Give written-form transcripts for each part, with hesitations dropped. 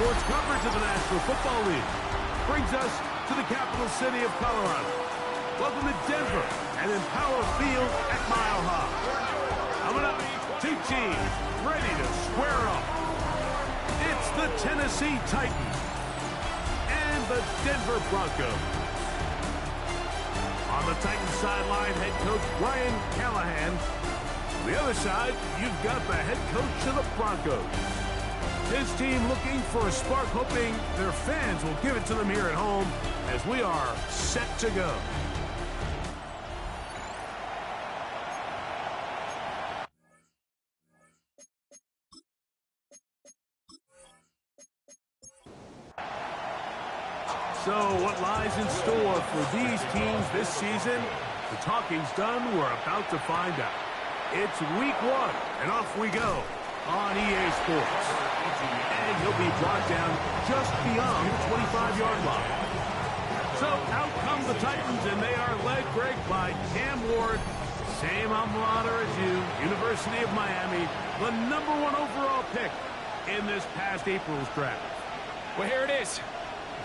sports coverage of the National Football League brings us to the capital city of Colorado. Welcome to Denver and Empower Field at Mile High. Coming up, two teams ready to square up. It's the Tennessee Titans and the Denver Broncos. On the Titans sideline, head coach Brian Callahan. On the other side, you've got the head coach of the Broncos. His team looking for a spark, hoping their fans will give it to them here at home as we are set to go. So what lies in store for these teams this season? The talking's done. We're about to find out. It's week 1, and off we go on EA Sports. And he'll be brought down just beyond the 25-yard line. So out come the Titans, and they are led, Greg, by Cam Ward. Same alma mater as you, University of Miami, the #1 overall pick in this past April's draft. Well, here it is.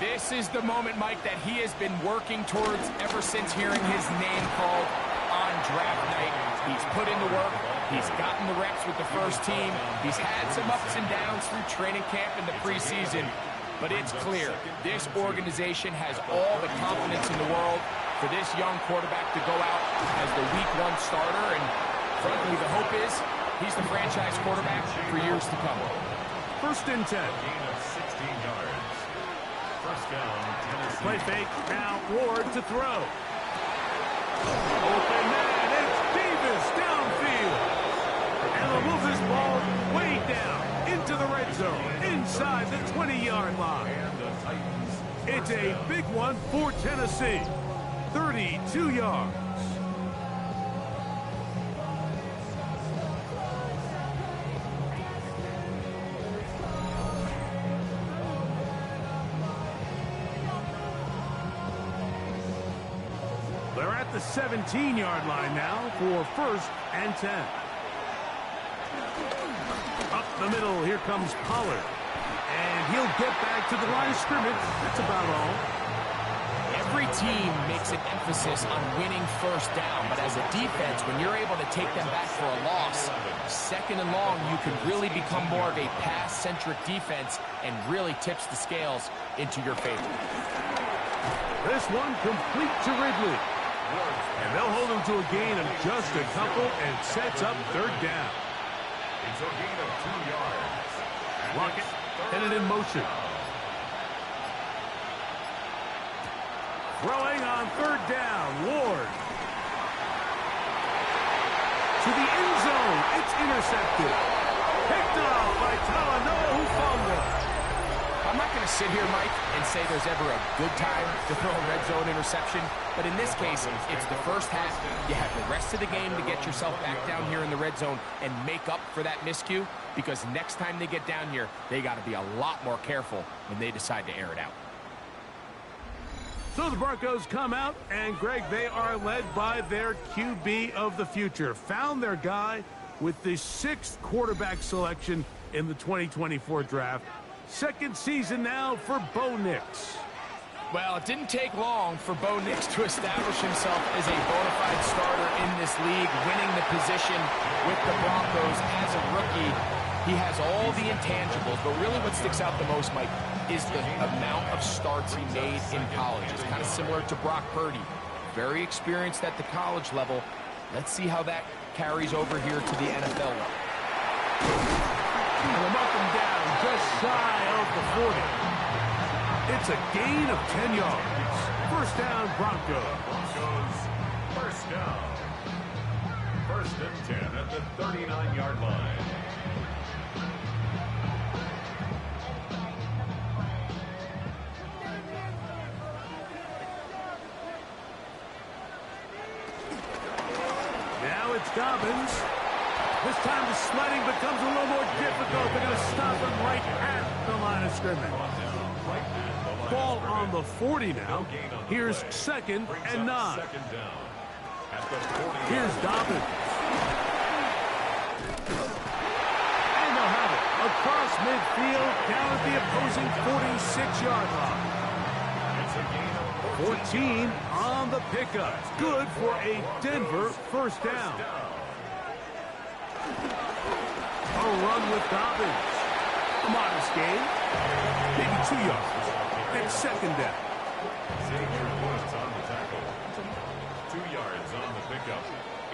This is the moment, Mike, that he has been working towards ever since hearing his name called on draft night. He's put in the work. He's gotten the reps with the first team. He's had some ups and downs through training camp and the preseason. But it's clear, this organization has all the confidence in the world for this young quarterback to go out as the week 1 starter. And frankly, the hope is he's the franchise quarterback for years to come. First and 10. Play fake, now Ward to throw. Open man, it's Davis downfield. And they'll move this ball way down into the red zone, inside the 20-yard line. It's a big one for Tennessee, 32 yards. They're at the 17-yard line now for first and 10. Up the middle, here comes Pollard. And he'll get back to the line of scrimmage. That's about all. Every team makes an emphasis on winning first down, but as a defense, when you're able to take them back for a loss, second and long, you can really become more of a pass-centric defense and really tips the scales into your favor. This one complete to Ridley. And they'll hold him to a gain of just a couple and sets up third down. It's a gain of 2 yards. Lockett headed in motion. Throwing on third down, Ward. To the end zone, it's intercepted. Picked off by Talanoa, who fumbled. I'm not going to sit here, Mike, and say there's ever a good time to throw a red zone interception, but in this case, it's the first half. You have the rest of the game to get yourself back down here in the red zone and make up for that miscue, because next time they get down here, they got to be a lot more careful when they decide to air it out. So the Broncos come out, and Greg, they are led by their QB of the future. Found their guy with the 6th quarterback selection in the 2024 draft. Second season now for Bo Nix. Well, it didn't take long for Bo Nix to establish himself as a bona fide starter in this league, winning the position with the Broncos as a rookie. He has all the intangibles, but really what sticks out the most, Mike, is the amount of starts he made in college. It's kind of similar to Brock Purdy. Very experienced at the college level. Let's see how that carries over here to the NFL level. Up and down, just shy of the 40. It's a gain of 10 yards. First down, Broncos. Broncos, first down. First and 10 at the 39-yard line. Now it's Dobbins. This time the sledding becomes a little more difficult. They're going to stop him right at the line of scrimmage. Ball on the 40 now. Here's second and 9. Here's Dobbins. And they'll have it across midfield, down at the opposing 46-yard line. 14 on the pickup. Good for a Denver first down. A run with Dobbins. A modest gain. Maybe 2 yards. It's second down. Save your points on the tackle. 2 yards on the pickup.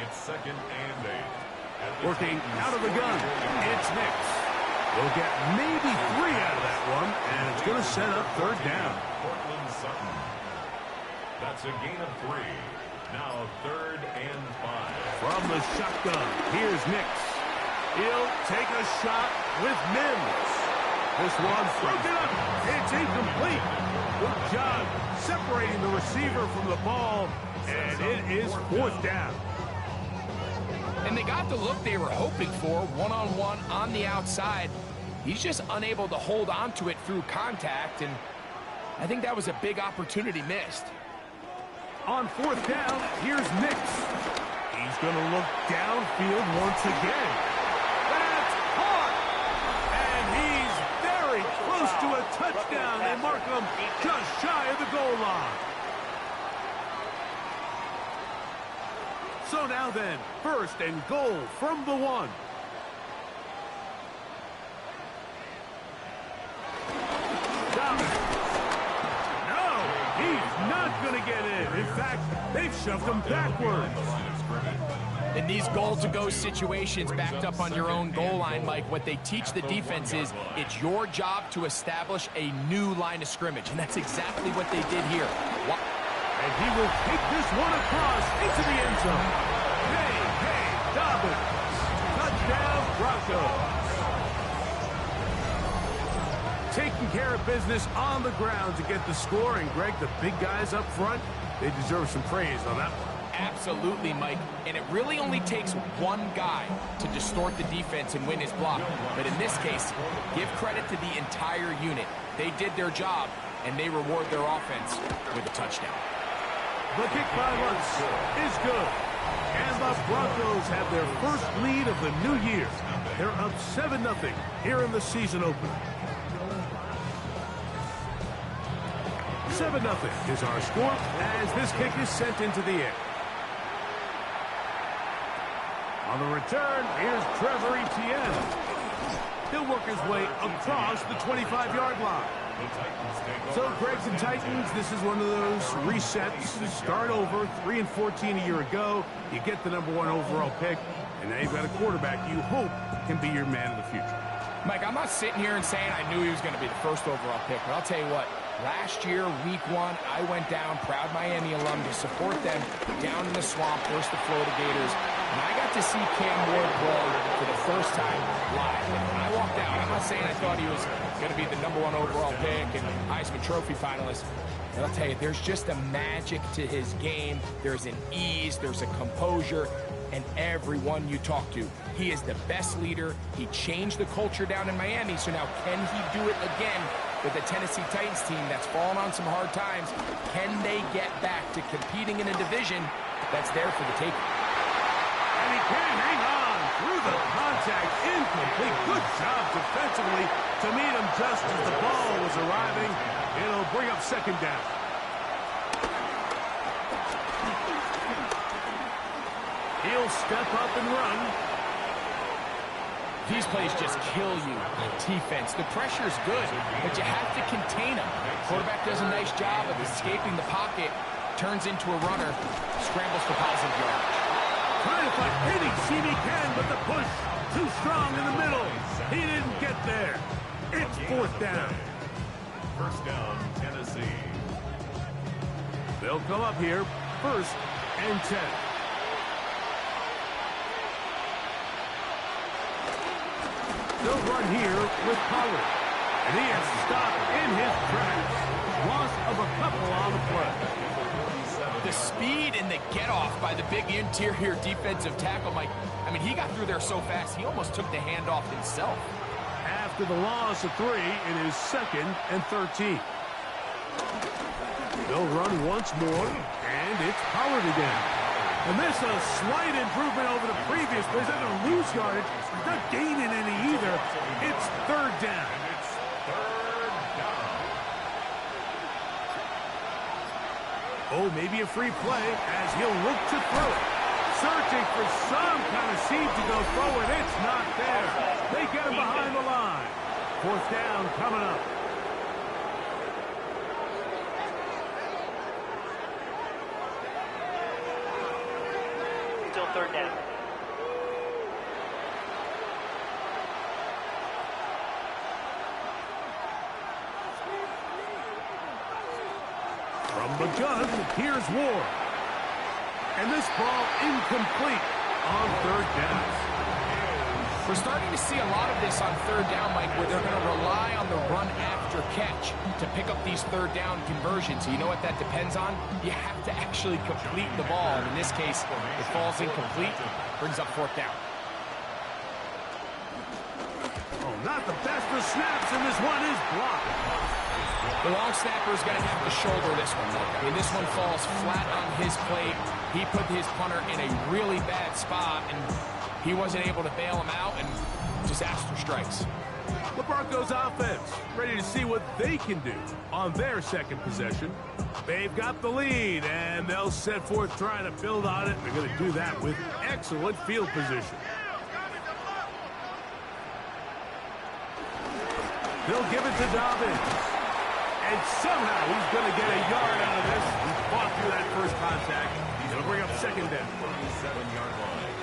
It's second and 8. Working out of the gun. It's Nix. We'll get maybe 3 out of that one, and it's going to set up third down. Portland Sutton. That's a gain of 3. Now 3rd and 5. From the shotgun, here's Nix. He'll take a shot with Mims. This one's broken up. It's incomplete. Good job separating the receiver from the ball, and it is 4th down. And they got the look they were hoping for, one-on-one on the outside. He's just unable to hold on to it through contact, and I think that was a big opportunity missed. On 4th down, here's Nix. He's going to look downfield once again. That's caught! And he's very close to a touchdown. They mark him just shy of the goal line. So now then, 1st and goal from the 1. He's not going to get in. In fact, they've shoved him backwards. In these goal-to-go situations backed up on your own goal line, Mike, what they teach the defense is it's your job to establish a new line of scrimmage, and that's exactly what they did here. And he will take this one across into the end zone. Hey, Dobbins. Touchdown, Broncos. Taking care of business on the ground to get the score. And, Greg, the big guys up front, they deserve some praise on that one. Absolutely, Mike. And it really only takes one guy to distort the defense and win his block. But in this case, give credit to the entire unit. They did their job, and they reward their offense with a touchdown. The kick by Lutz is good. And the Broncos have their first lead of the new year. They're up 7-0 here in the season opener. 7-0 is our score as this kick is sent into the air. On the return, here's Trevor Etienne. He'll work his way across the 25-yard line. So, Greg's and Titans, this is one of those resets. Start over, 3-14 a year ago. You get the #1 overall pick, and now you've got a quarterback you hope can be your man of the future. Mike, I'm not sitting here and saying I knew he was going to be the first overall pick, but I'll tell you what. Last year, week 1, I went down, proud Miami alum, to support them down in the swamp versus the Florida Gators. And I got to see Cam Ward play for the first time live. And when I walked out, I'm not saying I thought he was going to be the #1 overall pick and Heisman Trophy finalist. But I'll tell you, there's just a magic to his game. There's an ease, there's a composure. And everyone you talk to, he is the best leader. He changed the culture down in Miami. So now can he do it again with the Tennessee Titans team that's fallen on some hard times? Can they get back to competing in a division that's there for the taking? And he can hang on through the contact. Incomplete. Good job defensively to meet him just as the ball was arriving. It'll bring up second down. He'll step up and run. These plays just kill you on defense. The pressure is good, but you have to contain them. Quarterback does a nice job of escaping the pocket, turns into a runner, scrambles for positive yardage. Trying to find any seam he can, but the push too strong in the middle. He didn't get there. It's 4th down. First down, Tennessee. They'll come up here, 1st and 10. They'll run here with Pollard. And he has stopped in his tracks. Loss of a couple on the play. The speed and the get-off by the big interior defensive tackle, Mike. I mean, he got through there so fast, he almost took the handoff himself. After the loss of 3, it is 2nd and 13. They'll run once more, and it's Pollard again. And this is a slight improvement over the previous plays. They're going to lose yardage. Not gaining any either. It's 3rd down. It's 3rd Oh, maybe a free play as he'll look to throw it. Searching for some kind of seed to go forward. It's not there. They get him behind the line. Fourth down coming up. Still third down. From the gun, here's Ward. And this ball incomplete on third down. We're starting to see a lot of this on third down, Mike, where they're going to rely on the run after catch to pick up these third down conversions. You know what that depends on? You have to actually complete the ball. And in this case, it falls incomplete, brings up fourth down. Oh, not the best of snaps, and this one is blocked. The long snapper is going to have to shoulder this one. I mean, this one falls flat on his plate. He put his punter in a really bad spot, and he wasn't able to bail him out, and disaster strikes. The Broncos offense ready to see what they can do on their second possession. They've got the lead, and they'll set forth trying to build on it. They're going to do that with excellent field position. They'll give it to Dobbins. And somehow he's going to get a yard out of this. He fought through that first contact. It'll bring up second down. 47-yard line.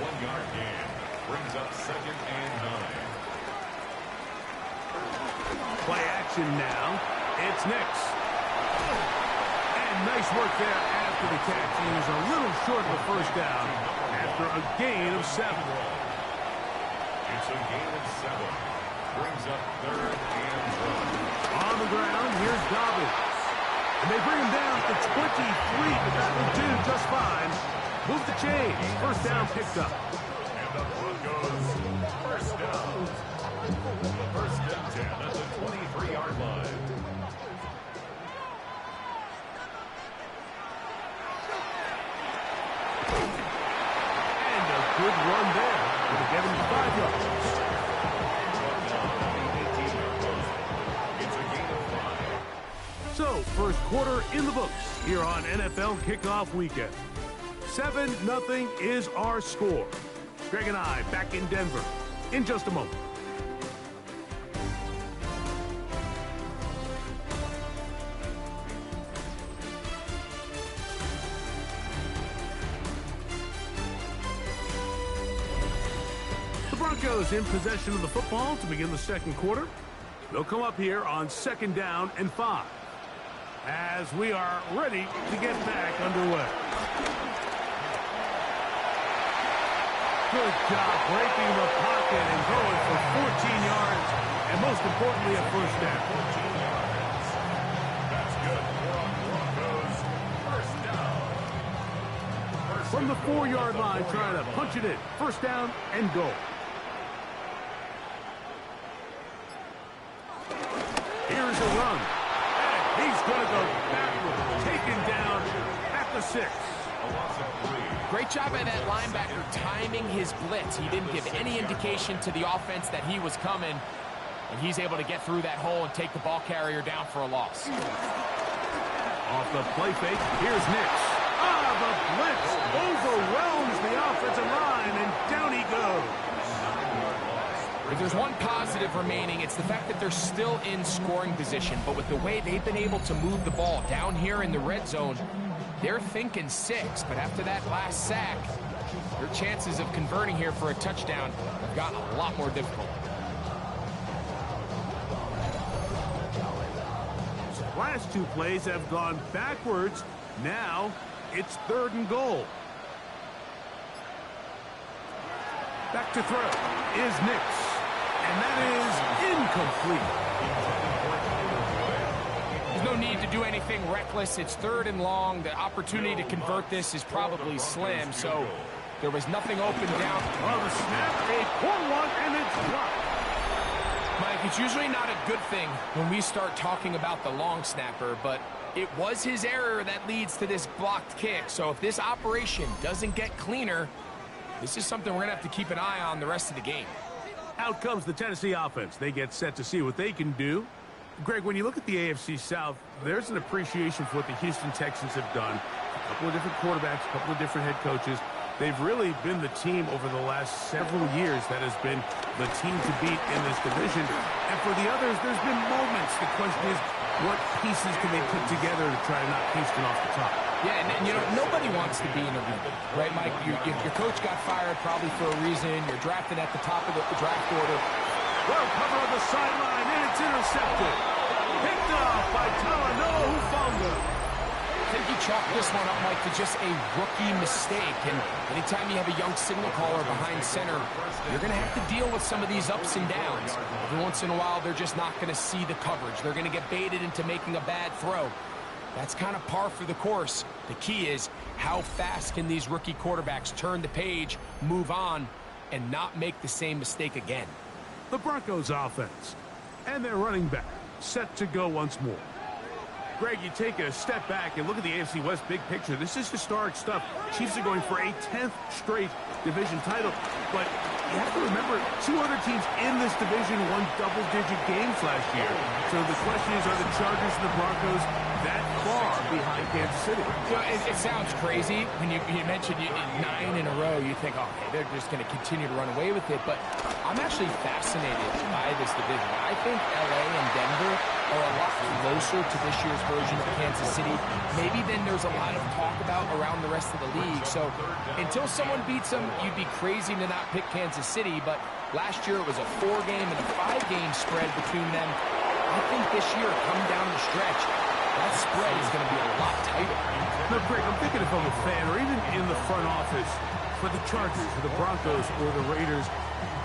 1 yard gain. Brings up second and 9. Play action now. It's Nix. And nice work there after the catch. He was a little short of the first down after a gain of 7. It's a gain of 7. Brings up third and 1. On the ground, here's Dobbins. And they bring him down to 23, but that will do just fine. Move the chains. First down picked up. And the Broncos first down. First and 10 at the 23-yard line. And a good run there. It'll get him 5 yards. So, first quarter in the books here on NFL Kickoff Weekend. 7-0 is our score. Greg and I back in Denver in just a moment. The Broncos in possession of the football to begin the second quarter. They'll come up here on second down and 5. As we are ready to get back underway. Good job breaking the pocket and going for 14 yards, and most importantly, a first down. 14 yards. That's good for Broncos. First down. From the 4-yard line, trying to punch it in. First down and goal. Here's a run. He's going to go backward, taken down at the 6. A loss of 3. Great job by that linebacker timing his blitz. He didn't give any indication to the offense that he was coming, and he's able to get through that hole and take the ball carrier down for a loss. Off the play fake, here's Nix. The blitz overwhelms the offensive line, and down he goes. If there's one positive remaining, it's the fact that they're still in scoring position. But with the way they've been able to move the ball down here in the red zone, they're thinking 6. But after that last sack, their chances of converting here for a touchdown have gotten a lot more difficult. Last 2 plays have gone backwards. Now it's 3rd and goal. Back to throw is Nix. And that is incomplete. There's no need to do anything reckless. It's 3rd and long. The opportunity to convert this is probably slim. So there was nothing open down. Oh, the snap, a poor one, and it's blocked. Mike, it's usually not a good thing when we start talking about the long snapper, but it was his error that leads to this blocked kick. So if this operation doesn't get cleaner, this is something we're going to have to keep an eye on the rest of the game. Out comes the Tennessee offense. They get set to see what they can do. Greg, when you look at the AFC South, there's an appreciation for what the Houston Texans have done. A couple of different quarterbacks, a couple of different head coaches. They've really been the team over the last several years that has been the team to beat in this division. And for the others, there's been moments. The question is, what pieces can they put together to try to knock Houston off the top? Yeah, and you know, nobody wants to be in a rebuild, right, Mike? Your coach got fired probably for a reason. You're drafted at the top of the draft order. Well, cover on the sideline, and it's intercepted. Picked off by Talanoa, who fumbled. I think you chalk this one up, Mike, to just a rookie mistake. And anytime you have a young signal caller behind center, you're going to have to deal with some of these ups and downs. Every once in a while, they're just not going to see the coverage. They're going to get baited into making a bad throw. That's kind of par for the course. The key is, how fast can these rookie quarterbacks turn the page, move on, and not make the same mistake again? The Broncos offense and their running back set to go once more. Greg, you take a step back and look at the AFC West big picture. This is historic stuff. Chiefs are going for a 10th straight division title. But you have to remember, 2 other teams in this division won double-digit games last year. So the question is, are the Chargers and the Broncos that far behind Kansas City? You know, it sounds crazy. When you mentioned 9 in a row, you think, oh, hey, they're just going to continue to run away with it. But I'm actually fascinated by this division. I think LA and Denver are a lot closer to this year's version of Kansas City. Maybe then there's a lot of talk about around the rest of the league. So until someone beats them, you'd be crazy to not pick Kansas City. But last year it was a 4-game and a 5-game spread between them. I think this year, come down the stretch, that spread is going to be a lot tighter. No, Greg, I'm thinking if I'm a fan or even in the front office for the Chargers or the Broncos or the Raiders,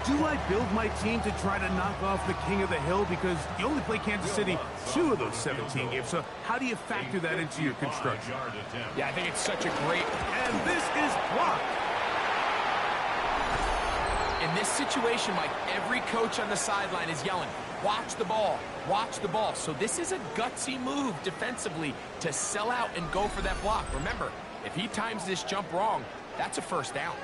do I build my team to try to knock off the king of the hill? Because you only play Kansas City 2 of those 17 games. So how do you factor that into your construction? Yeah, I think it's such a great... And this is blocked. In this situation, Mike, every coach on the sideline is yelling, watch the ball, watch the ball. So this is a gutsy move defensively to sell out and go for that block. Remember, if he times this jump wrong, that's a first down.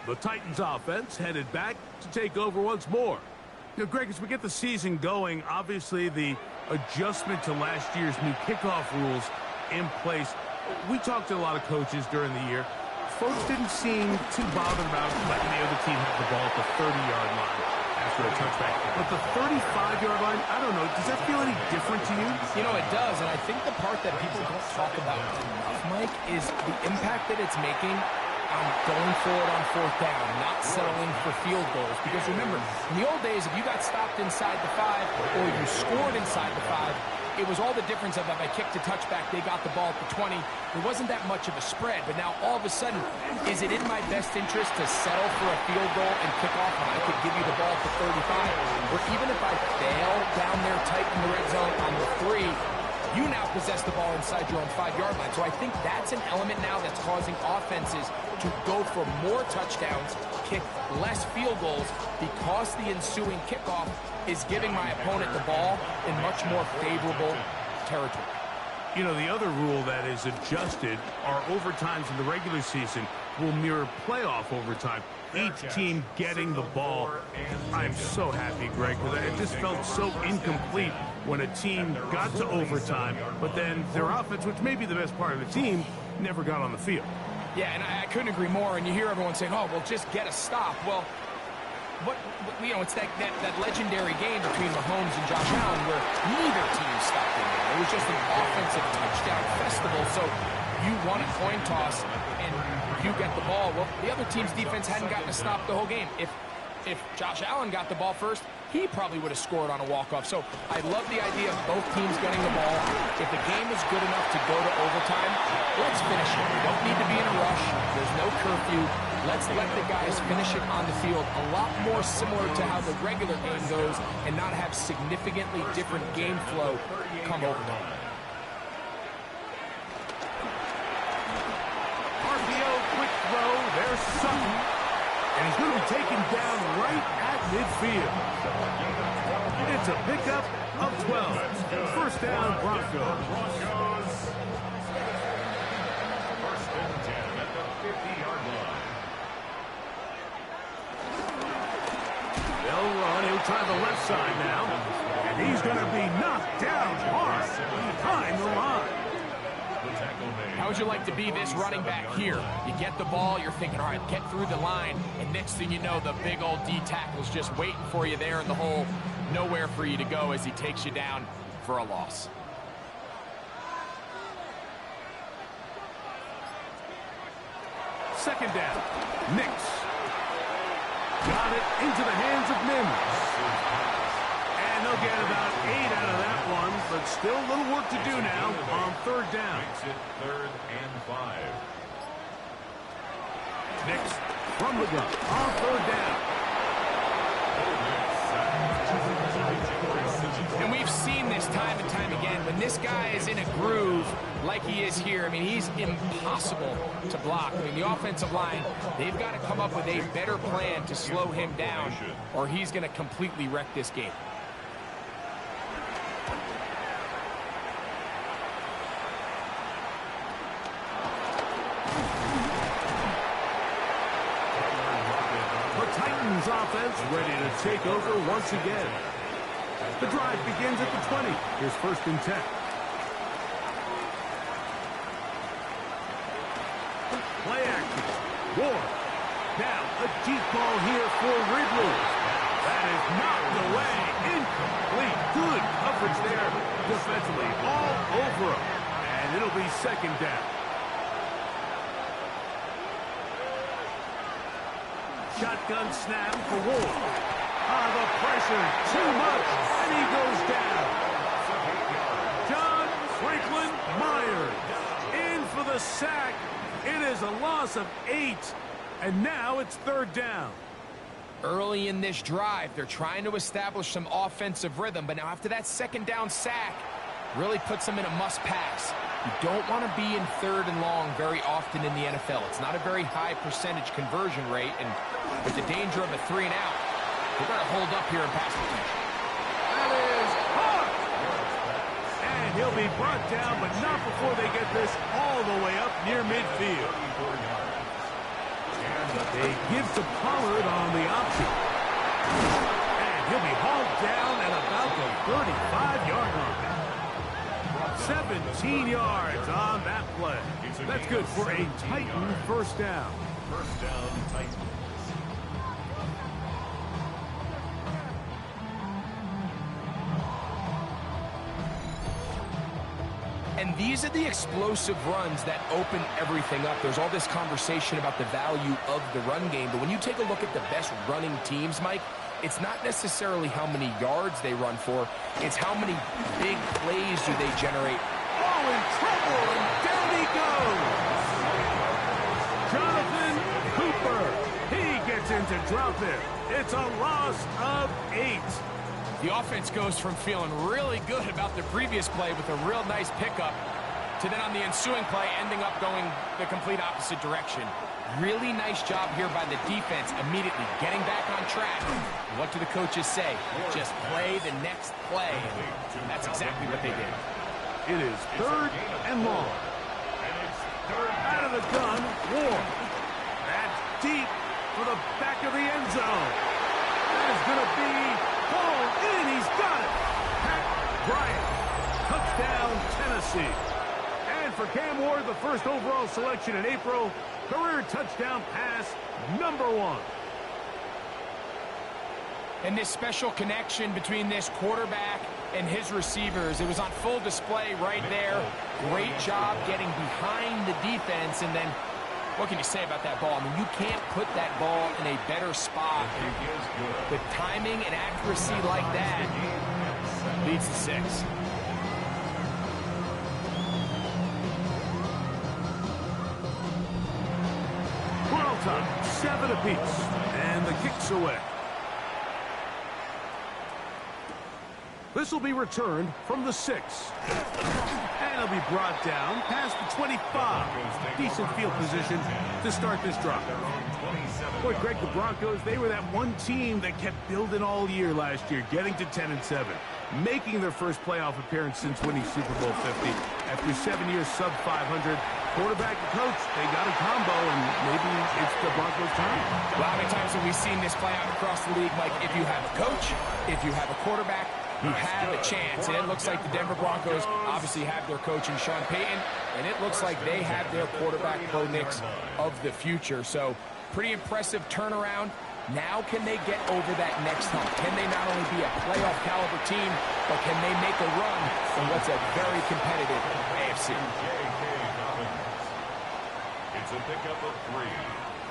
The Titans offense headed back to take over once more. You know, Greg, as we get the season going, obviously the adjustment to last year's new kickoff rules in place. We talked to a lot of coaches during the year. Folks didn't seem too bothered about letting the other team have the ball at the 30-yard line after a touchback. But the 35-yard line, I don't know, does that feel any different to you? You know, it does, and I think the part that people don't talk about enough, Mike, is the impact that it's making on going forward on 4th down, not settling for field goals. Because remember, in the old days, if you got stopped inside the 5 or you scored inside the 5, it was all the difference of if I kicked a touchback, they got the ball at the 20. There wasn't that much of a spread, but now all of a sudden, is it in my best interest to settle for a field goal and kick off when I could give you the ball at the 35? Or even if I fail down there tight in the red zone on the 3, you now possess the ball inside your own 5-yard line. So I think that's an element now that's causing offenses to go for more touchdowns, kick less field goals, because the ensuing kickoff is giving my opponent the ball in much more favorable territory. You know, the other rule that is adjusted are overtimes in the regular season will mirror playoff overtime. Each team getting the ball. I'm so happy, Greg, because it just felt so incomplete when a team got to overtime, but then their offense, which may be the best part of the team, never got on the field. Yeah, and I couldn't agree more. And you hear everyone saying, oh, well, just get a stop. Well, you know, it's that legendary game between Mahomes and Josh Allen where neither team stopped in there. It was just an offensive touchdown festival. So you won a coin toss and you get the ball. Well, the other team's defense hadn't gotten a stop the whole game. If Josh Allen got the ball first, he probably would have scored on a walk-off. So I love the idea of both teams getting the ball. If the game is good enough to go to overtime, let's finish it. We don't need to be in a rush. There's no curfew. Let's let the guys finish it on the field. A lot more similar to how the regular game goes and not have significantly different game flow come overtime. RPO, quick throw, there's Sutton. And he's going to be taken down right at midfield. It's a pickup of 12. First down, Broncos. First and 10 at the 50-yard line. They'll run He'll try the left side now. And he's going to be knocked down hard behind the line. How would you like to be this running back here? You get the ball, you're thinking, all right, get through the line, and next thing you know, the big old D tackle's just waiting for you there in the hole. Nowhere for you to go as he takes you down for a loss. Second down. Nix. Got it into the hands of Mims. And they'll get about 8 out of that one, but still a little work to do now on third down. Makes it 3rd and 5. Nix from the gun on third down. And we've seen this time and time again. When this guy is in a groove like he is here, I mean, he's impossible to block. I mean, the offensive line, they've got to come up with a better plan to slow him down, or he's going to completely wreck this game. The Titans offense ready to take over once again. The drive begins at the 20. Here's 1st and 10. Play action. Ward. Now a deep ball here for Ridley. That is knocked away. Incomplete. Good coverage there defensively. All over him. And it'll be 2nd down. Shotgun snap for Ward. The pressure, too much, and he goes down. John Franklin Myers in for the sack. It is a loss of 8, and now it's 3rd down. Early in this drive, they're trying to establish some offensive rhythm, but now after that 2nd down sack, really puts them in a must-pass. You don't want to be in 3rd and long very often in the NFL. It's not a very high percentage conversion rate, and with the danger of a 3 and out, they're going to hold up here in pass protection. That is hard. And he'll be brought down, but not before they get this all the way up near midfield. They give to Pollard on the option. And he'll be hauled down at about the 35-yard line. 17 yards on that play. That's good for a Titan 1st down. 1st down, Titans. And these are the explosive runs that open everything up. There's all this conversation about the value of the run game, but when you take a look at the best running teams, Mike, it's not necessarily how many yards they run for, it's how many big plays do they generate. Oh, in trouble, and down he goes. Jonathan Cooper, he gets into drop it. It's a loss of 8. The offense goes from feeling really good about the previous play with a real nice pickup to then on the ensuing play ending up going the complete opposite direction. Really nice job here by the defense immediately getting back on track. What do the coaches say? Just play the next play. And that's exactly what they did. It is 3rd and long. Out of the gun, Ward. That's deep for the back of the end zone. That is going to be hauled in. He's got it. Pat Bryant. Touchdown, Tennessee. And for Cam Ward, the 1st overall selection in April, career touchdown pass number 1. And this special connection between this quarterback and his receivers, it was on full display right there. Great job getting behind the defense, and then what can you say about that ball? I mean, you can't put that ball in a better spot. With timing and accuracy like that, leads to 6. We're all time, 7 apiece, and the kick's away. This will be returned from the 6. And it'll be brought down past the 25. Decent field position to start this drive. Boy, Greg, the Broncos, they were that one team that kept building all year last year, getting to 10-7, making their first playoff appearance since winning Super Bowl 50. After 7 years sub 500, quarterback and coach, they got a combo, and maybe it's the Broncos' time. Well, how many times have we seen this play out across the league, Mike? If you have a coach, if you have a quarterback, you have a chance. And it looks like the Denver Broncos obviously have their coach in Sean Payton, and it looks like they have their quarterback, Bo Nix, of the future. So pretty impressive turnaround. Now can they get over that next hump? Can they not only be a playoff caliber team, but can they make a run in what's a very competitive AFC? It's a pickup of 3.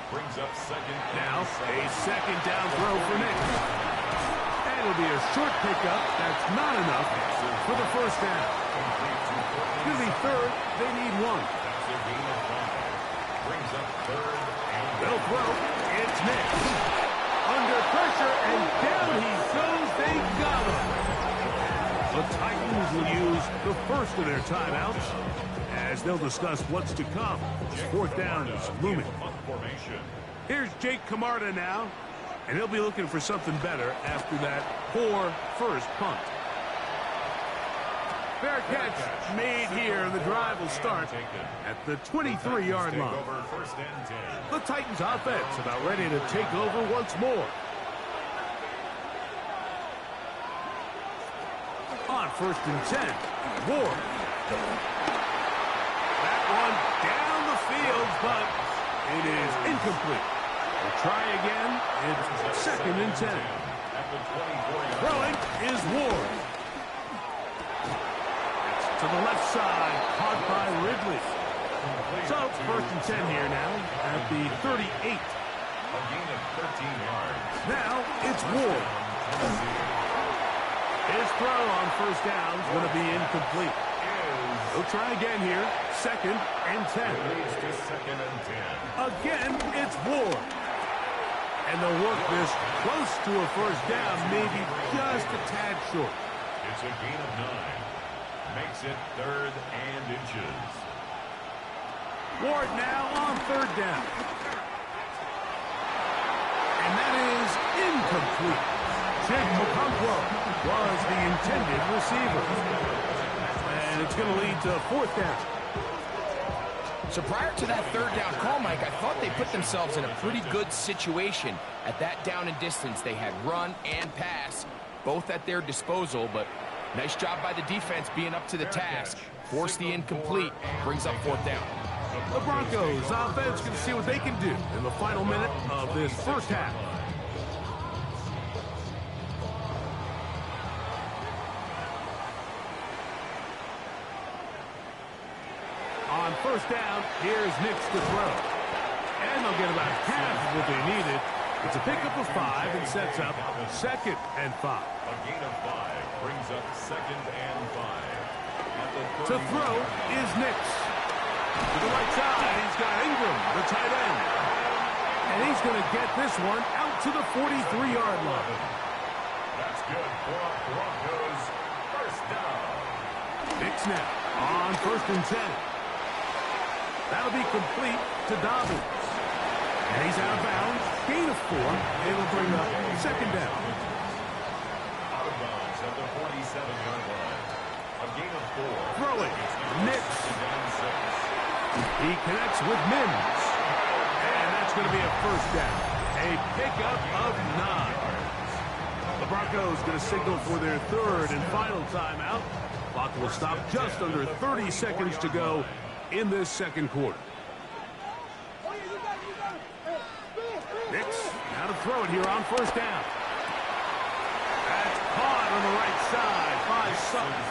Brings up second. Now a second down throw for Nix. And it'll be a short pickup. That's not enough for the first down. Excuse me, third. They need 1. That's a gain of 5. Brings up third. They'll throw. It's Nix. Under pressure, and down he goes. They got him. The Titans will use the first of their timeouts as they'll discuss what's to come. Fourth down is looming. Here's Jake Camarda now, and he'll be looking for something better after that poor first punt. Fair catch made here. The drive will start at the 23-yard line. The Titans offense about ready to take over once more. On 1st and 10, Ward. That one down the field, but it is incomplete. We'll try again. It's 2nd and 10. Throwing is Ward. To the left side, caught by Ridley. So it's 1st and 10 here now at the 38. A gain of 13 yards. Now it's Ward. His throw on 1st down is going to be incomplete. He'll try again here. 2nd and 10. Second and 10. Again, it's Ward. And they'll work this close to a 1st down, maybe just a tad short. It's a gain of 9. Makes it 3rd and inches. Ward now on 3rd down. And that is incomplete. Jake Okonkwo was the intended receiver. And it's going to lead to 4th down. So prior to that 3rd down call, Mike, I thought they put themselves in a pretty good situation at that down and distance. They had run and pass, both at their disposal, but nice job by the defense being up to the task. Force the incomplete, brings up 4th down. The Broncos offense can see what they can do in the final minute of this first half. On 1st down, here's Nix to throw. And they'll get about half of what they needed. It's a pickup of 5 and sets up 2nd and 5. A gain of 5 brings up 2nd and 5. To throw is Nix. To the right side, he's got Ingram, the tight end. And he's going to get this one out to the 43-yard line. That's good for Broncos. 1st down. Nix now on 1st and 10. That'll be complete to Dobbins. And he's out of bounds. Gain of 4. It'll bring up 2nd down. Out of bounds at the 47-yard line. A gain of 4. Throwing. Nix. He connects with Mims. And that's going to be a 1st down. A pickup of 9. The Broncos going to signal for their 3rd and final timeout. Clock will stop just under 30 seconds to go in this 2nd quarter. Nix now to throw it here on 1st down. That's caught on the right side by Sutton.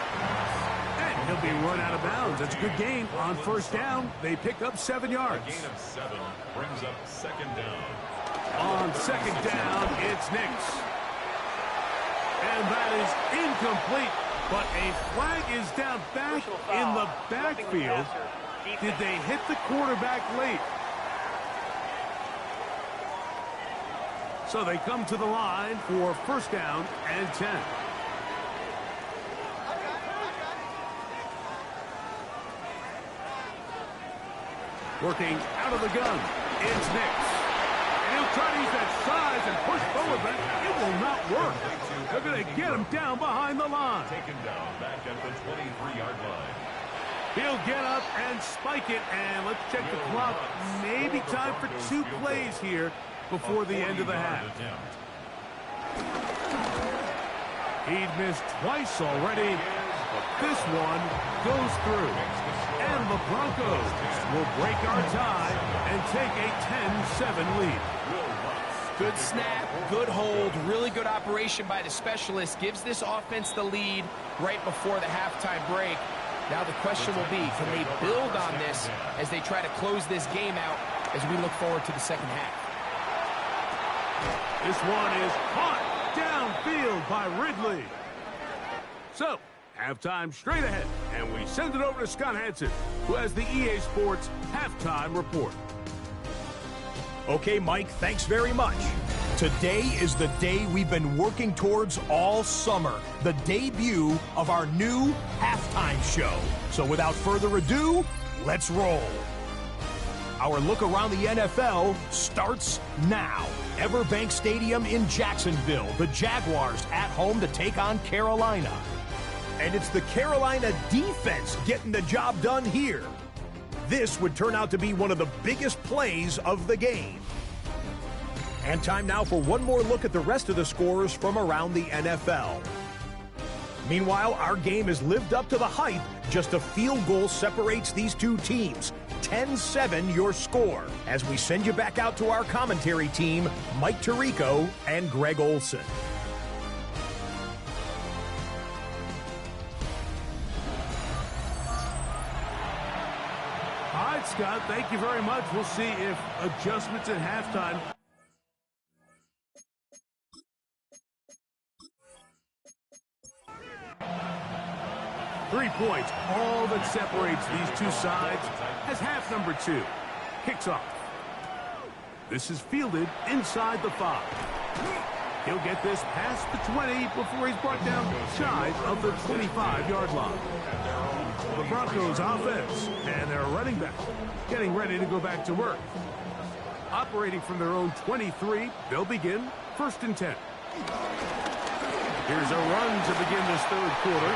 And he'll be run out of bounds. That's a good gain on 1st down. They pick up 7 yards. A gain of 7 brings up 2nd down. On 2nd down, it's Nix. And that is incomplete. But a flag is down back in the backfield. Did they hit the quarterback late? So they come to the line for 1st down and 10. Working out of the gun, it's Nix. And he'll try to use that size and push forward, but it will not work. They're going to get him down behind the line. Taken down back at the 23-yard line. He'll get up and spike it, and let's check the clock. Maybe time for 2 plays here before the end of the half. He'd missed twice already, but this one goes through. And the Broncos will break our tie and take a 10-7 lead. Good snap, good hold, really good operation by the specialist. Gives this offense the lead right before the halftime break. Now the question will be, can they build on this as they try to close this game out as we look forward to the second half? This one is caught downfield by Ridley. So, halftime straight ahead, and we send it over to Scott Hansen, who has the EA Sports Halftime Report. Okay, Mike, thanks very much. Today is the day we've been working towards all summer, the debut of our new halftime show. So without further ado, let's roll. Our look around the NFL starts now. Everbank Stadium in Jacksonville, the Jaguars at home to take on Carolina. And it's the Carolina defense getting the job done here. This would turn out to be one of the biggest plays of the game. And time now for one more look at the rest of the scores from around the NFL. Meanwhile, our game has lived up to the hype. Just a field goal separates these two teams. 10-7 your score. As we send you back out to our commentary team, Mike Tirico and Greg Olson. All right, Scott, thank you very much. We'll see if adjustments at halftime. Three points, all that separates these two sides as half number 2 kicks off. This is fielded inside the 5. He'll get this past the 20 before he's brought down shy of the 25-yard line. The Broncos offense and their running back getting ready to go back to work. Operating from their own 23, they'll begin 1st and 10. Here's a run to begin this 3rd quarter.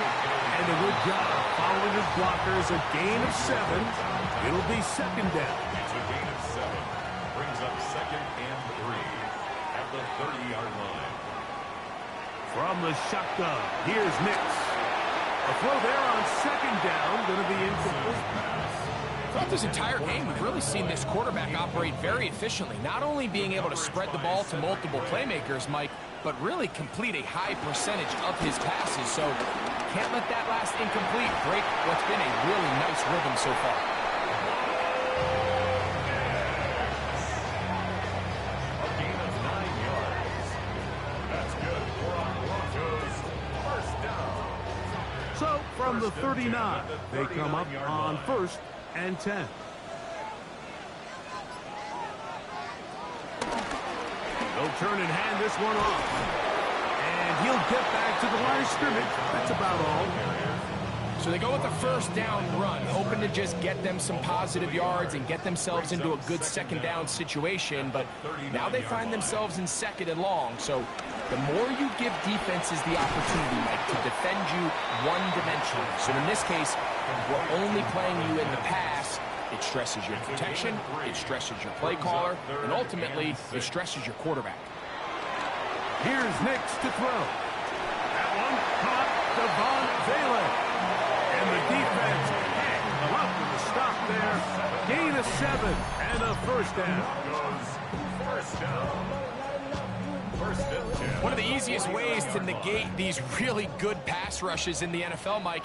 And a good job following his blockers, a gain of 7. It'll be 2nd down. It's a gain of 7. Brings up 2nd and 3 at the 30-yard line. From the shotgun, here's Nix. A throw there on 2nd down, going to be incomplete. Throughout this entire game, we've really seen this quarterback operate very efficiently, not only being able to spread the ball to multiple playmakers, Mike, but really complete a high percentage of his passes. So can't let that last incomplete break what's been a really nice rhythm so far. A gain of 9 yards. That's good for our Broncos. 1st down. So from the 39, they come up on 1st and 10. They'll turn and hand this one off. And he'll get back to the line of scrimmage. That's about all. So they go with a 1st down run, hoping to just get them some positive yards and get themselves into a good 2nd down situation. But now they find themselves in 2nd and long. So the more you give defenses the opportunity, Mike, to defend you one-dimensionally. So in this case, we're only playing you in the pass. It stresses your protection, it stresses your play caller, and ultimately, it stresses your quarterback. Here's Nix to throw. That one caught Devon Valen. And the defense can't come up with a stop there. Gain of 7 and a 1st down. 1st down. 1st and 10. One of the easiest ways to negate these really good pass rushes in the NFL, Mike,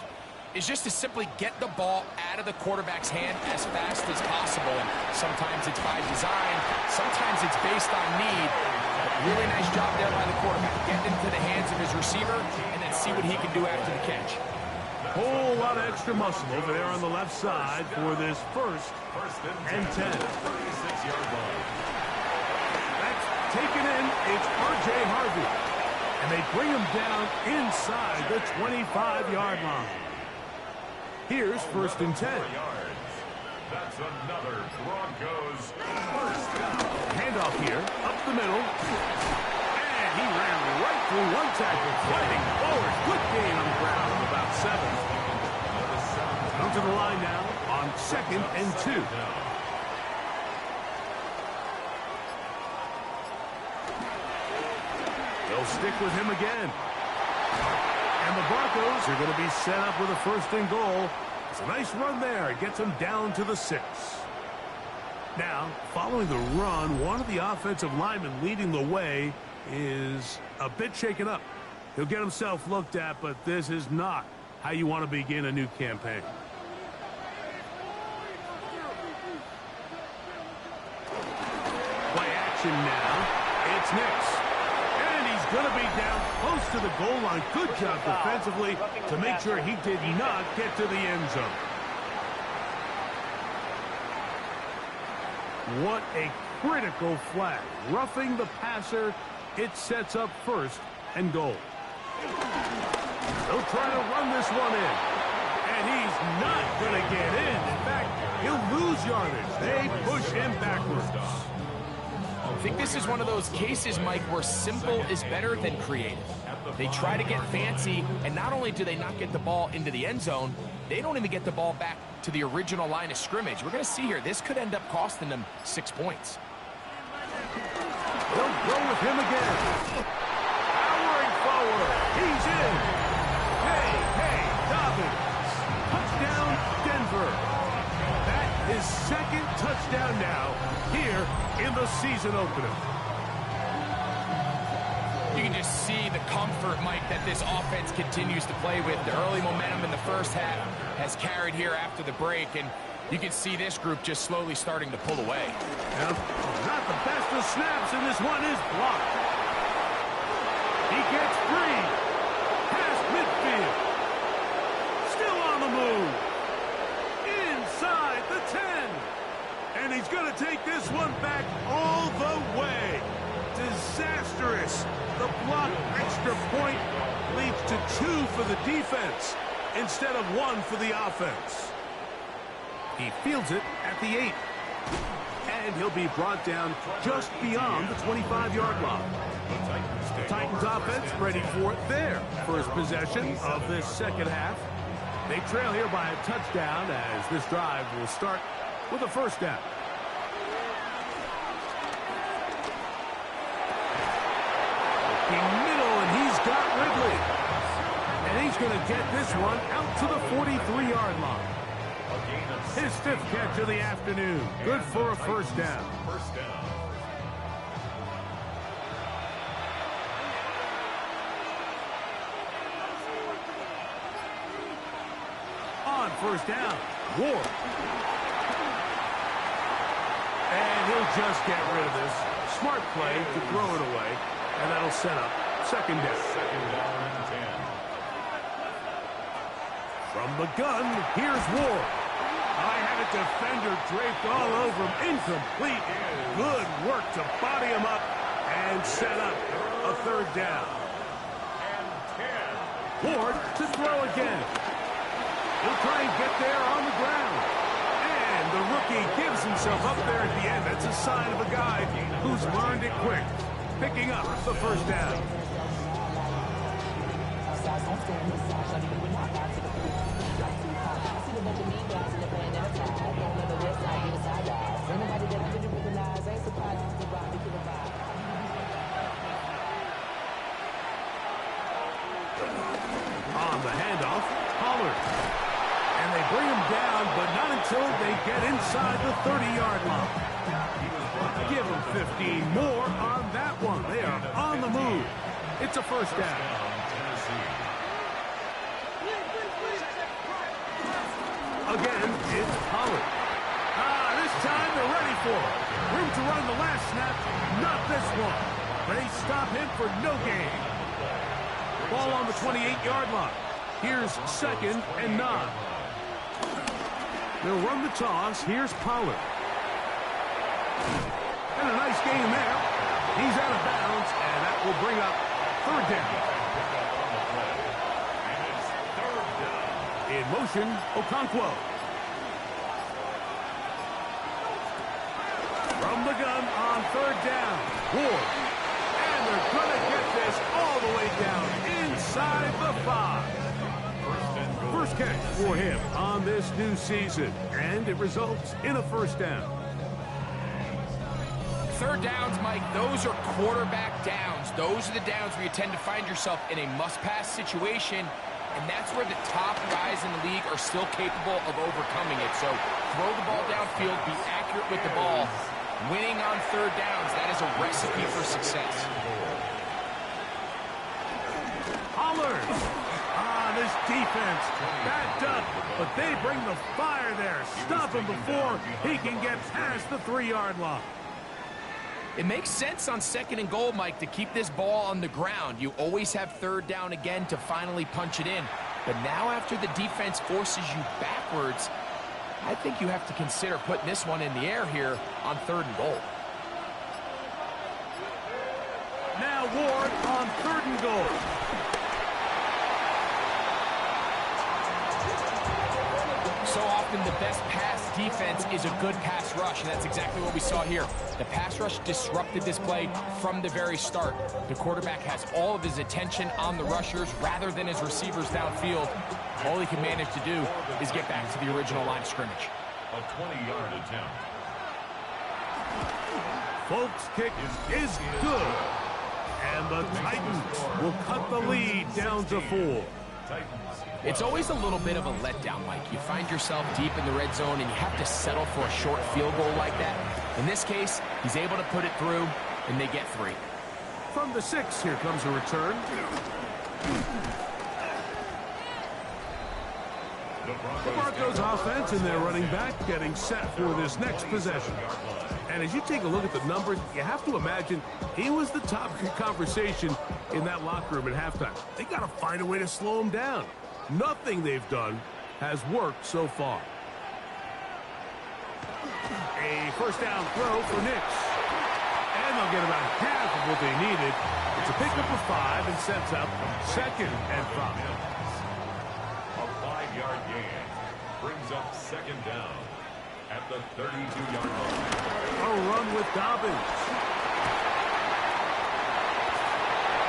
is just to simply get the ball out of the quarterback's hand as fast as possible. And sometimes it's by design, sometimes it's based on need. But really nice job there by the quarterback. Get into the hands of his receiver and then see what he can do after the catch. Whole lot of extra muscle over there on the left side for this 1st and 10. 36-yard line. That's taken in. It's R.J. Harvey. And they bring him down inside the 25-yard line. Here's 1st and 10. That's another Broncos 1st down. Handoff here, up the middle. And he ran right through one tackle, fighting forward. Good gain on the ground of about 7. Come to the line now on 2nd and 2. They'll stick with him again. And the Broncos are going to be set up with a 1st and goal. It's a nice run there. It gets them down to the 6. Now, following the run, one of the offensive linemen leading the way is a bit shaken up. He'll get himself looked at, but this is not how you want to begin a new campaign. Play action now. It's Nix. And he's going to be down close to the goal line. Good job defensively to make sure he did not get to the end zone. What a critical flag. Roughing the passer, it sets up 1st and goal. They'll try to run this one in. And he's not going to get in. In fact, he'll lose yardage. They push him backwards. I think this is one of those cases, Mike, where simple is better than creative. They try to get fancy, and not only do they not get the ball into the end zone, they don't even get the ball back to the original line of scrimmage. We're going to see here, this could end up costing them 6 points. They'll go with him again. Powering forward. He's in. Hey, Dobbins. Touchdown, Denver. That is 2nd touchdown now here in the season opener. You can just see the comfort, Mike, that this offense continues to play with. The early momentum in the 1st half has carried here after the break, and you can see this group just slowly starting to pull away. Now, not the best of snaps, and this one is blocked. He gets free. Past midfield. Still on the move. Inside the 10. And he's going to take this one back all the way. Disastrous. The blocked extra point leads to 2 for the defense instead of 1 for the offense. He fields it at the 8. And he'll be brought down just beyond the 25-yard line. The Titans offense ready for their first possession of this 2nd half. They trail here by a touchdown as this drive will start with a 1st down. Middle, and he's got Ridley. And he's going to get this one out to the 43-yard line. His 5th catch of the afternoon. Good for a 1st down. On 1st down, Ward. And he'll just get rid of this. Smart play to throw it away. And that'll set up 2nd down. 2nd down and 10. From the gun, here's Ward. I had a defender draped all over him. Incomplete. Good work to body him up and set up a 3rd down. Ward to throw again. He'll try and get there on the ground. And the rookie gives himself up there at the end. That's a sign of a guy who's learned it quick. Picking up the 1st down. On the handoff, Pollard. And they bring him down, but not until they get inside the 30-yard line. Give them 15 more on that one. They are on the move. It's a 1st down. Again, it's Pollard. This time they're ready for it. Room to run the last snap. Not this one. They stop him for no gain. Ball on the 28-yard line. Here's 2nd and 9. They'll run the toss. Here's Pollard. And a nice gain there. He's out of bounds, and that will bring up 3rd down. In motion, Okonkwo. From the gun on 3rd down, Ward. And they're going to get this all the way down inside the 5. 1st First catch for him on this new season, and it results in a first down. Third downs, Mike, those are quarterback downs. Those are the downs where you tend to find yourself in a must-pass situation, and that's where the top guys in the league are still capable of overcoming it. So throw the ball downfield, be accurate with the ball. Winning on third downs, that is a recipe for success. Pollard. This defense backed up, but they bring the fire there. Stop him before he can get past the 3-yard line. It makes sense on 2nd and goal, Mike, to keep this ball on the ground. You always have third down again to finally punch it in. But now after the defense forces you backwards, I think you have to consider putting this one in the air here on 3rd and goal. Now Ward on 3rd and goal. So often the best pass defense is a good pass rush, and that's exactly what we saw here. The pass rush disrupted this play from the very start. The quarterback has all of his attention on the rushers rather than his receivers downfield. All he can manage to do is get back to the original line of scrimmage. A 20-yard attempt. Folks' kick is good. And the Titans will cut the lead down to 4. It's always a little bit of a letdown, Mike. You find yourself deep in the red zone and you have to settle for a short field goal like that. In this case, he's able to put it through, and they get 3. From the 6, here comes a return. The Broncos offense and their running back getting set for this next possession. And as you take a look at the numbers, you have to imagine he was the topic of conversation in that locker room at halftime. They got to find a way to slow him down. Nothing they've done has worked so far. A first down throw for Nix. And they'll get about half of what they needed. It's a pickup of 5 and sets up 2nd and 5. A 5-yard gain brings up 2nd down at the 32-yard line. A run with Dobbins.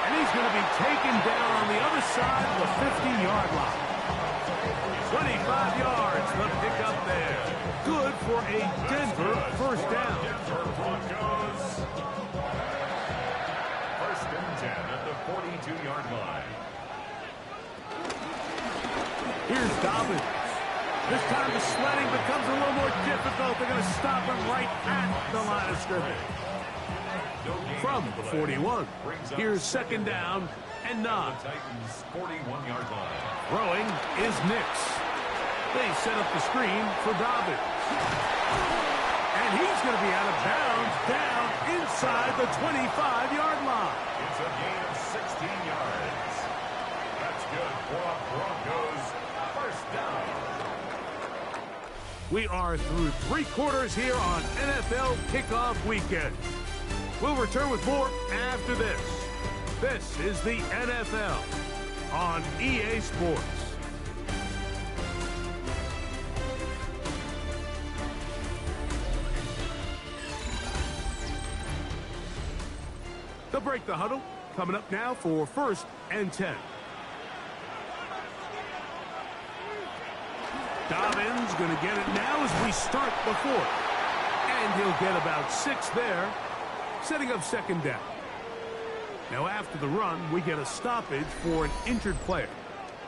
And he's going to be taken down on the other side of the 50-yard line. 25 yards, the pickup there. Good for a Denver first down. Denver Broncos. 1st and 10 at the 42-yard line. Here's Dobbins. This time the sledding becomes a little more difficult. They're going to stop him right at the line of scrimmage. From the 41, here's 2nd down and 9. The Titans' 41-yard line. Throwing is Nix. They set up the screen for Dobbins. And he's going to be out of bounds down inside the 25-yard line. It's a gain of 16 yards. That's good for a Broncos first down. We are through 3 quarters here on NFL Kickoff Weekend. We'll return with more after this. This is the NFL on EA Sports. They'll break the huddle. Coming up now for 1st and 10. Dobbins going to get it now as we start the 4th. And he'll get about 6 there, setting up 2nd down. Now after the run, we get a stoppage for an injured player.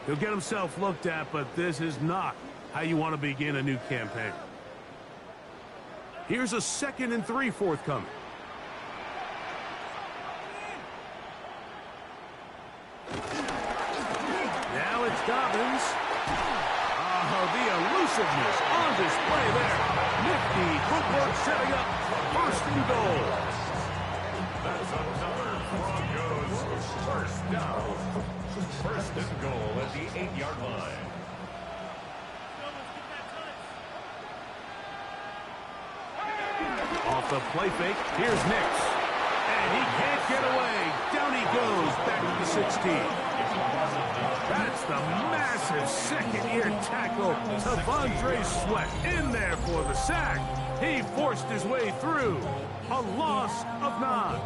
He'll get himself looked at, but this is not how you want to begin a new campaign. Here's a 2nd and 3 forthcoming. Now it's Dobbins. Oh, the elusiveness on display there. Nifty footwork setting up 1st and goal. That's another Broncos first down. 1st and goal at the 8-yard line. Off the play fake, here's Nix. And he can't get away. Down he goes, back to the 16. That's the massive Massive second-year tackle. T'Vondre Sweat in there for the sack. He forced his way through. A loss of 9.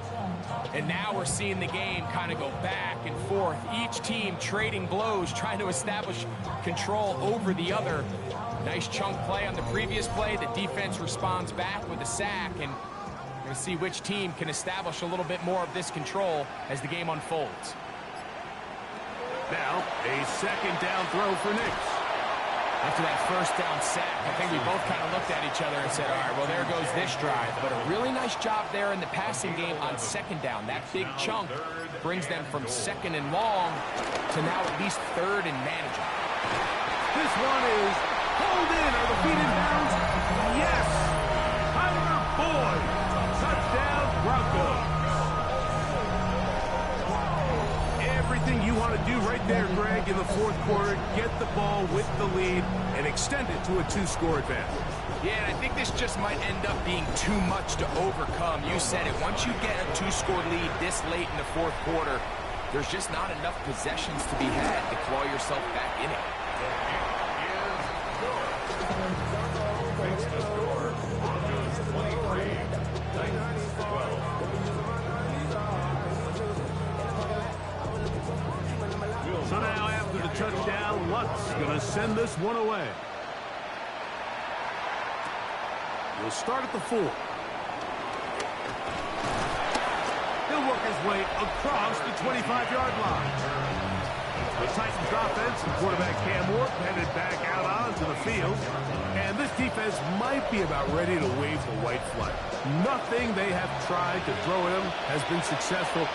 And now we're seeing the game kind of go back and forth. Each team trading blows, trying to establish control over the other. Nice chunk play on the previous play. The defense responds back with a sack, and we're going to see which team can establish a little bit more of this control as the game unfolds. Now, a second down throw for Nix. After that first down sack, I think we both kind of looked at each other and said, all right, well, there goes this drive. But a really nice job there in the passing game on second down. That big chunk brings them from second and long to now at least third and manageable. This one is pulled in. Are the feet in bounds? Yes! Tyler Boyd. Touchdown, Broncos. Everything you want to do right there, Greg, in the fourth quarter, get the ball with the lead and extend it to a 2-score advantage. Yeah, and I think this just might end up being too much to overcome. You said it. Once you get a 2-score lead this late in the fourth quarter, there's just not enough possessions to be had to claw yourself back in it. So now after the touchdown, Lutz going to send this one away. He'll start at the 4. He'll work his way across the 25-yard line. The Titans offense and quarterback Cam Ward headed back out onto the field. And this defense might be about ready to wave the white flag. Nothing they have tried to throw at him has been successful.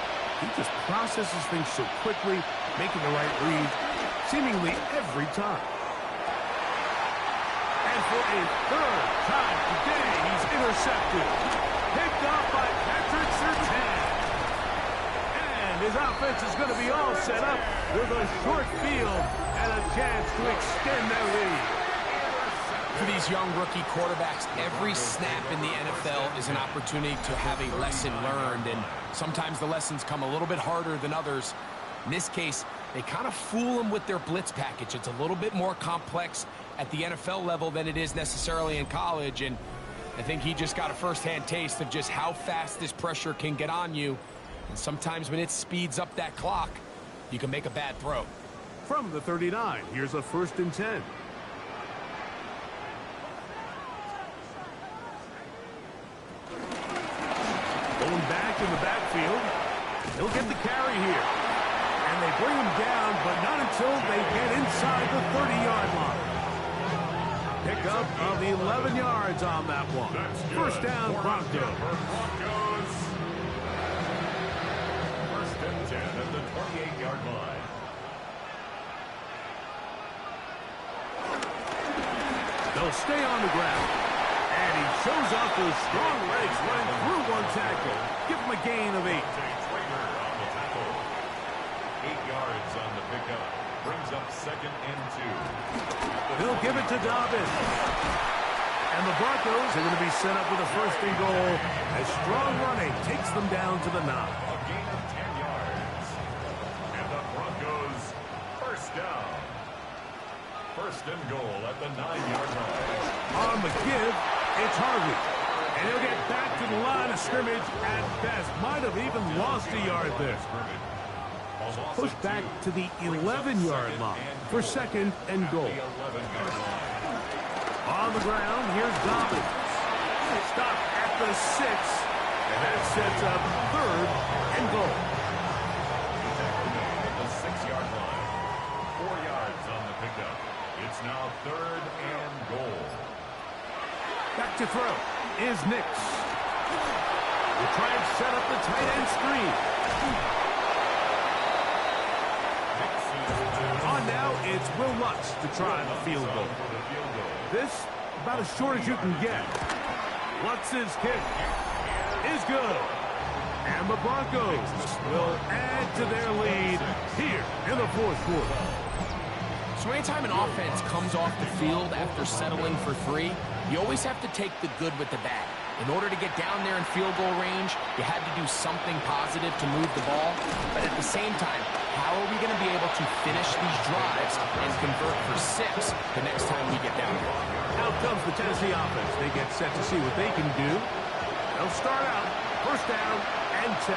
He just processes things so quickly, making the right read seemingly every time. And for a third time today, he's intercepted. Picked off by Patrick Surtain. And his offense is going to be all set up with a short field and a chance to extend their lead. For these young rookie quarterbacks, every snap in the NFL is an opportunity to have a lesson learned, and sometimes the lessons come a little bit harder than others. In this case, they kind of fool them with their blitz package. It's a little bit more complex at the NFL level than it is necessarily in college, and I think he just got a first-hand taste of just how fast this pressure can get on you, and sometimes when it speeds up that clock, you can make a bad throw. From the 39, here's a 1st and 10. Going back in the backfield. He'll get the carry here. And they bring him down, but not until they get inside the 30-yard line. Pickup of 11 yards on that one. First down, Broncos. 1st and 10 at the 28-yard line. They'll stay on the ground. And he shows off those strong legs running through one tackle. Give him a gain of 8. Trader on the tackle. 8 yards on the pickup. Brings up 2nd and 2. He'll give it to Dobbins. And the Broncos are going to be set up with a 1st and goal as strong running takes them down to the 9. A gain of 10 yards. And the Broncos 1st down. 1st and goal at the 9-yard line. On the give, it's Harvey. And he'll get back to the line of scrimmage at best. Might have even lost a yard there. Pushed back to the 11-yard line for 2nd and goal. On the ground, here's Dobbins. Stop at the 6. And that sets up 3rd and goal. The 6-yard line. 4 yards on the pickup. It's now 3rd and goal. Back to throw is Nix. We'll try and set up the tight end screen. On now, it's Will Lutz to try the field goal. This, about as short as you can get. Lutz's kick is good. And the Broncos will add to their lead here in the 4th quarter. So anytime an offense comes off the field after settling for 3, you always have to take the good with the bad. In order to get down there in field goal range, you had to do something positive to move the ball. But at the same time, how are we going to be able to finish these drives and convert for 6 the next time we get down here? Out comes the Tennessee offense. They get set to see what they can do. They'll start out first down and 10.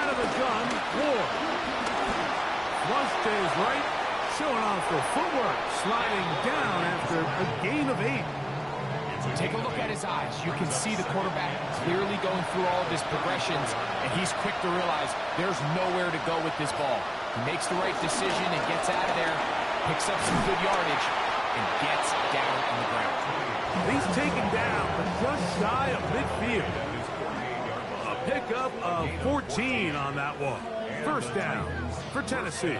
Out of the gun, Ward. Flush to his right, showing off the footwork, sliding down after a gain of 8. Take a look at his eyes. You can see the quarterback clearly going through all of his progressions, and he's quick to realize there's nowhere to go with this ball. He makes the right decision and gets out of there, picks up some good yardage, and gets down on the ground. He's taken down, but just shy of midfield. A pickup of 14 on that one. First down for Tennessee.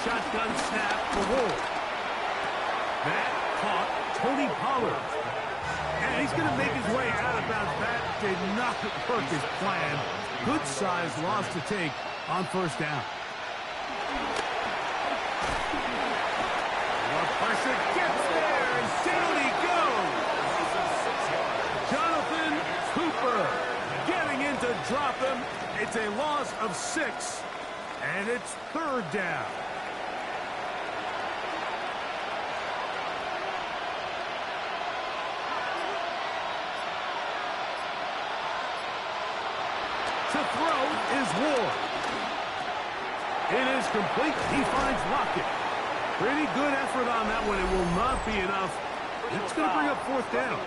Shotgun snap for Ward. That caught Tony Pollard. And he's going to make his way out of bounds. That did not work his plan. Good size loss to take on first down. The pressure gets there, and down he goes. Jonathan Cooper getting in to drop him. It's a loss of 6, and it's third down. To throw is Ward. It is complete. He finds Lockett. Pretty good effort on that one. It will not be enough. It's going to bring up fourth down.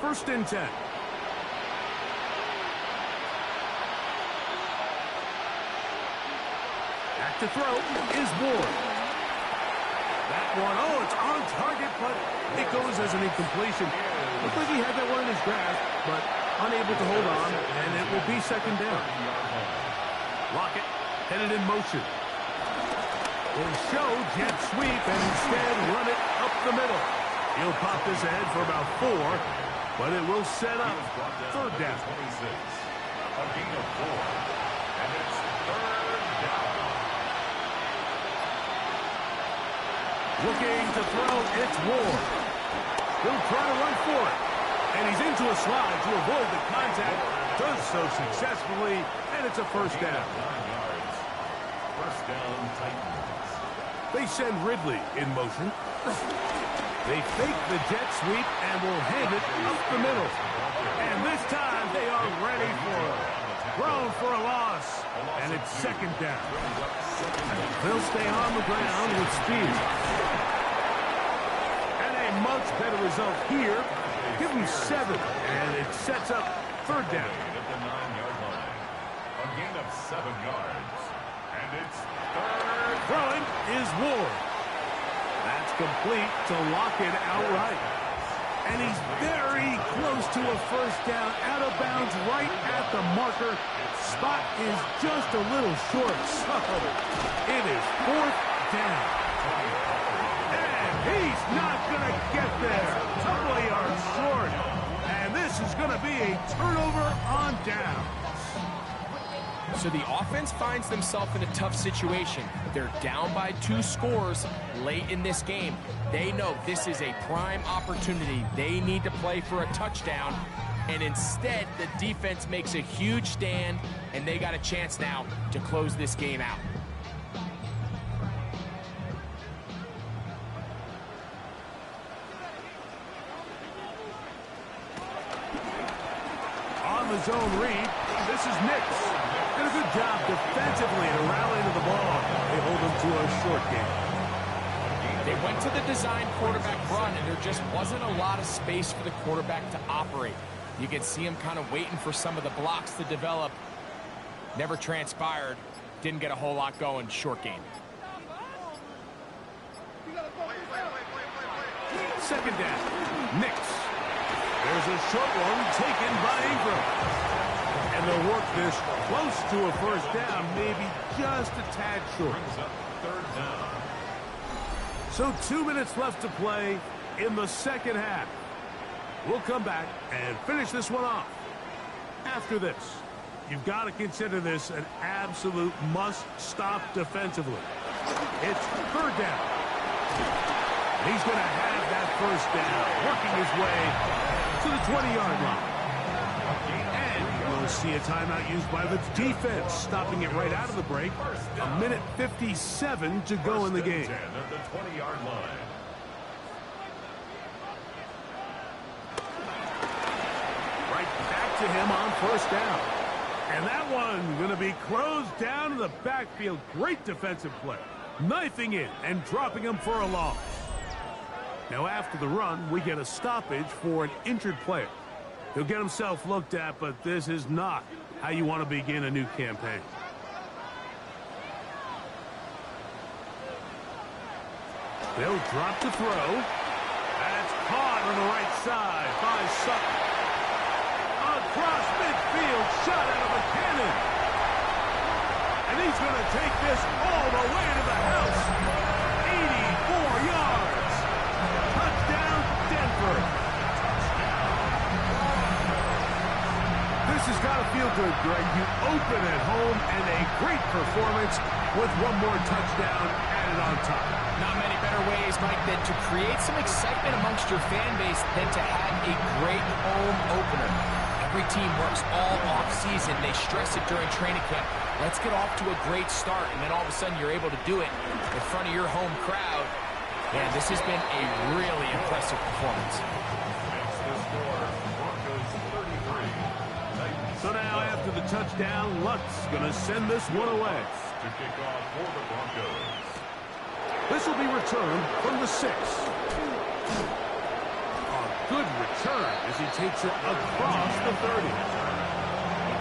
First and 10. Back to throw is Ward. That one, oh, it's on target, but it goes as an incompletion. Looks like he had that one in his grasp, but unable to hold on, and it will be second down. Lockett headed in motion. Will show jet sweep and instead run it up the middle. He'll pop this ahead for about 4, but it will set up third down. A gain of 4, and it's third down. Looking to throw, it's Ward. He'll try to run for it. And he's into a slide to avoid the contact. Does so successfully, and it's a first down. 9 yards. First down, Titans. They send Ridley in motion. They fake the jet sweep and will hand it up the middle. And this time they are ready for it. Thrown for a loss, and it's second down. They'll stay on the ground with speed. And a much better result here. Give them 7, and it sets up third down. At the 9-yard line. A gain of 7 yards. And it's third. Throwing is Ward. That's complete to Lockett outright. And he's very close to a first down, out of bounds right at the marker. Spot is just a little short, so it is fourth down. And he's not going to get there. Couple of yards short. And this is going to be a turnover on down. So the offense finds themselves in a tough situation. They're down by 2 scores late in this game. They know this is a prime opportunity. They need to play for a touchdown. And instead, the defense makes a huge stand, and they got a chance now to close this game out. On the zone read, this is Nix. Did a good job defensively to rally to the ball. They hold them to a short game. They went to the design quarterback run, and there just wasn't a lot of space for the quarterback to operate. You can see him kind of waiting for some of the blocks to develop. Never transpired. Didn't get a whole lot going. Short game. Second down. Nix. There's a short one taken by Ingram. And they'll work this close to a first down, maybe just a tad short. Brings up third down. So 2 minutes left to play in the second half. We'll come back and finish this one off after this. you've got to consider this an absolute must-stop defensively. It's third down. He's going to have that first down, working his way to the 20-yard line. And we'll see a timeout used by the defense, stopping it right out of the break. A minute 57 to go in the game. 10 at the 20-yard line. To him on first down. And that one going to be closed down in the backfield. Great defensive play. Knifing in and dropping him for a loss. Now after the run, we get a stoppage for an injured player. He'll get himself looked at, but this is not how you want to begin a new campaign. They'll drop to throw. That's caught on the right side by Sutton. Across midfield, shot out of a cannon. And he's going to take this all the way to the house. 84 yards. Touchdown, Denver. This has got to feel good, Greg. You open at home and a great performance with one more touchdown added on top. Not many better ways, Mike, than to create some excitement amongst your fan base than to have a great home opener. Every team works all off-season. They stress it during training camp. Let's get off to a great start, and then all of a sudden you're able to do it in front of your home crowd. And this has been a really impressive performance. So now after the touchdown, Luck's going to send this one away. To kick off for the Broncos. This will be returned from the 6. Good return as he takes it across the 30.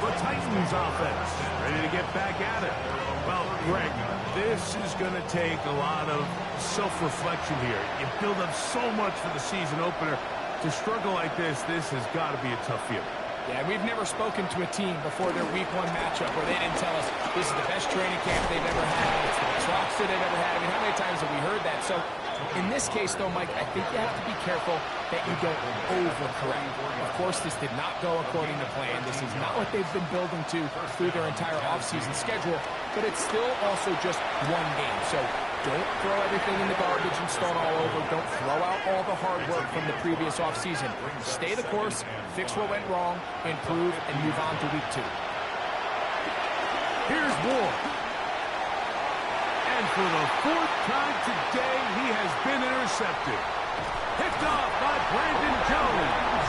The Titans offense ready to get back at it. Well, Greg, this is going to take a lot of self-reflection here. You build up so much for the season opener. To struggle like this has got to be a tough feeling. Yeah, we've never spoken to a team before their week 1 matchup where they didn't tell us this is the best training camp they've ever had. It's the best roster they've ever had. I mean, how many times have we heard that? So in this case, though, Mike, I think you have to be careful that you don't overcorrect. Of course, this did not go according to plan. This is not what they've been building to through their entire offseason schedule, but it's still also just one game. So don't throw everything in the garbage and start all over. Don't throw out all the hard work from the previous offseason. Stay the course, fix what went wrong, improve, and move on to week 2. Here's Ward. And for the 4th time today, he has been intercepted. Picked off by Brandon Jones.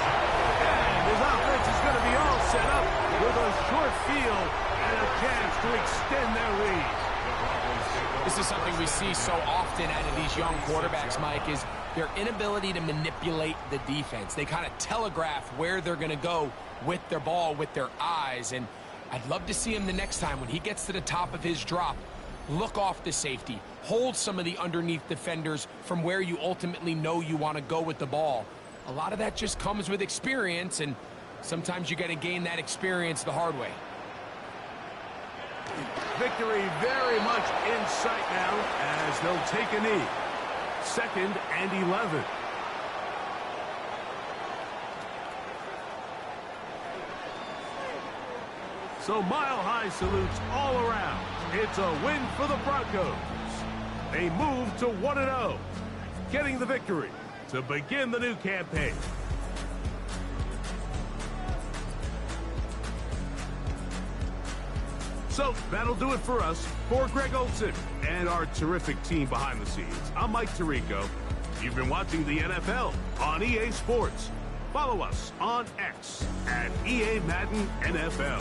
And his offense is going to be all set up with a short field and a chance to extend their lead. This is something we see so often out of these young quarterbacks, Mike, is their inability to manipulate the defense. They kind of telegraph where they're going to go with their ball, with their eyes. And I'd love to see him the next time when he gets to the top of his drop. Look off the safety. Hold some of the underneath defenders from where you ultimately know you want to go with the ball. A lot of that just comes with experience, and sometimes you got to gain that experience the hard way. Victory very much in sight now as they'll take a knee. 2nd and 11. So mile-high salutes all around. It's a win for the Broncos. They move to 1-0, getting the victory to begin the new campaign. So that'll do it for us. For Greg Olson and our terrific team behind the scenes, I'm Mike Tirico. You've been watching the NFL on EA Sports. Follow us on X at EA Madden NFL.